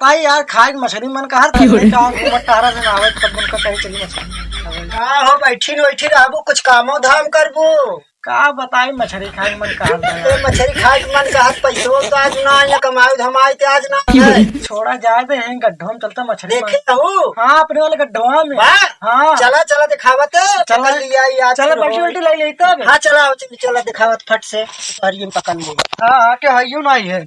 बताई यार, खाए मछली मन का हर मटारा में आवे तब मन का कहीं चली मछली। का हो बैठी बैठी रहबो, कुछ कामो धाम करबो। का बताई मछली खाए मन का मछली खाए मन का पैसों तो आज ना या कमाई धमाई ते आज ना है। छोड़ा जाए दे हैं गड्ढों में चलता मछली देखे हूँ। हाँ अपने वाले गड्ढों में। हाँ चला चला दिखावत चला लिया याद चला बल्टी उल्टी लाई ली तब। हाँ चला चला दिखावत फट से और ये पकड़ ली। हाँ के हइयो नहीं है।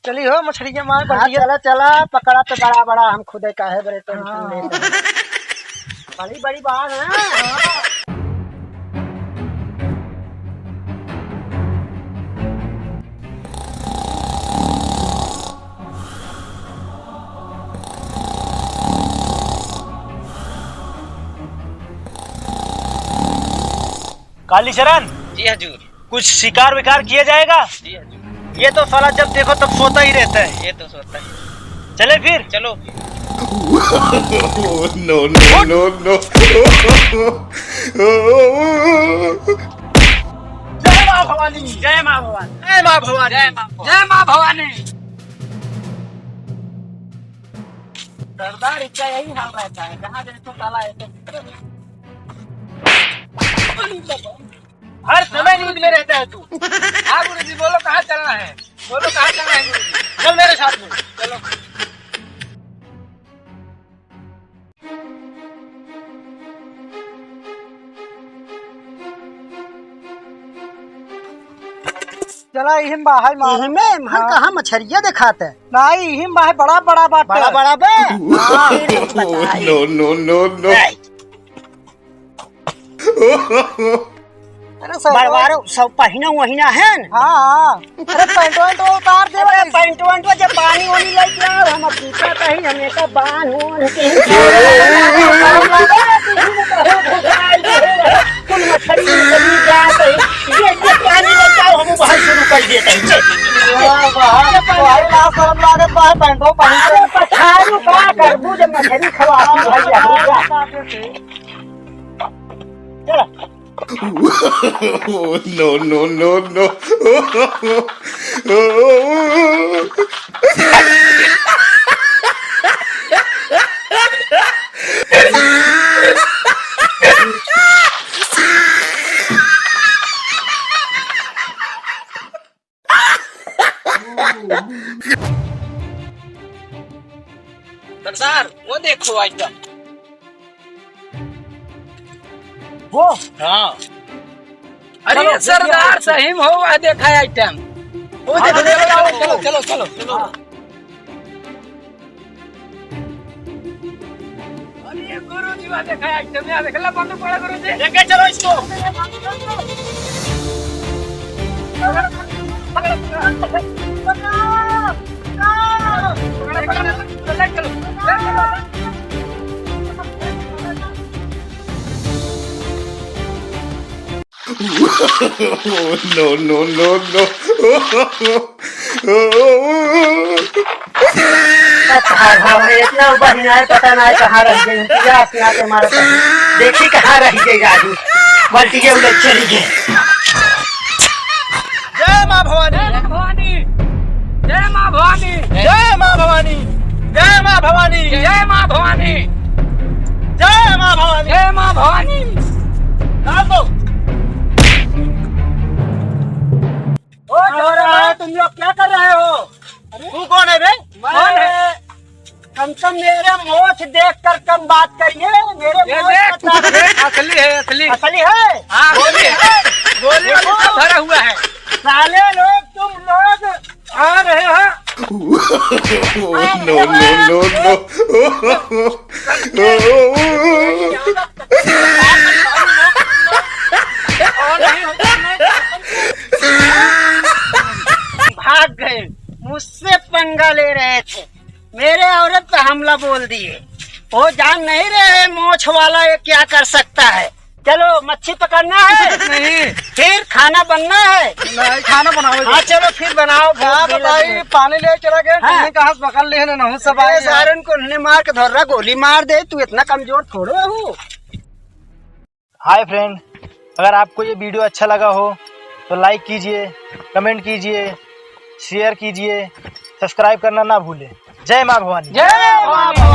चली हो मछली के मार। हाँ चला चला पकड़ा तो बड़ा बड़ा हम खुदे का है बड़े तो बड़ी बड़ी बात है। कालीचरण जी हजूर। कुछ शिकार विकार किया जाएगा? जी हजूर। ये तो साला जब देखो तब सोता ही रहता है। ये तो सोता है। चले फिर चलो। No no no no. जय माँ भवानी, जय माँ भवानी, जय माँ भवानी, जय माँ भवानी। सरदार इसका यही हाल रहता है, जहाँ देखो ताला ऐसे हर समय नींद में रहता है तू। हाँ गुरुजी बोलो कहाँ चलना है, बोलो कहाँ चलना है गुरुजी। चल मेरे साथ में चलो। चला हिम बाहर मार में हम कहाँ मछरिया दिखाते हैं। नहीं हिम बाहर बड़ा बड़ा बात बड़ा बड़ा बे। No no no no. बड़वारो सब पहिना वहीना है न। हाँ अरे पैंटवा तो उतार दे। अरे पैंटवा जब पानी वानी लेके आओ हम पूछा कहीं हमेशा बांध पानी लेके आओ हम बाहर शुरू कर देते हैं। पैंटवा पहन पछाड़ू का करबू जब मछली खवाती भैया। No no no no. सरदार वो देखो आइटम। वो हाँ। अरे सरदार सही में हो देखा आइटम। वो देखो चलो चलो चलो चलो। अरे गुरुजी वो देखा आइटम यार, देखला बंद पड़ा गुरुजी। लेके चलो इसको। No no no no. इतना बढ़िया है पता नहीं कहाँ रह गई। देखी कहाँ रह गई राजू। बल्टी के उलट चली गई। जय माँ भवानी, जय भवानी, जय माँ भवानी, जय माँ भवानी, जय माँ भवानी, जय माँ भवानी, जय माँ भवानी, जय माँ भवानी। तुम लोग क्या कर रहे हो? तू कौन है बे? कौन है? कम से कम मेरे मोछ देख कर कम बात करिए। मेरे असली है, असली असली है। हाँ गोली है, गोली सब भरा हुआ है। साले लोग तुम लोग आ रहे हो। नो नो नो भाग गए, मुझसे पंगा ले रहे थे, मेरे औरत पे हमला बोल दिए। वो जान नहीं रहे मोछ वाला ये क्या कर सकता है। चलो मच्छी पकड़ना है। नहीं फिर खाना बनना है। नहीं खाना बनाओ। हाँ चलो फिर बनाओ। बताई पानी ले चला गए। हाँ। कहा पकड़ ले ना सब आए सारन को उन्होंने मार के धर रहा, गोली मार दे। तू इतना कमजोर थोड़ो हो। हाय फ्रेंड, अगर आपको ये वीडियो अच्छा लगा हो तो लाइक कीजिए, कमेंट कीजिए शेयर कीजिए, सब्सक्राइब करना ना भूलें। जय माँ भवानी। जय माँ भवानी।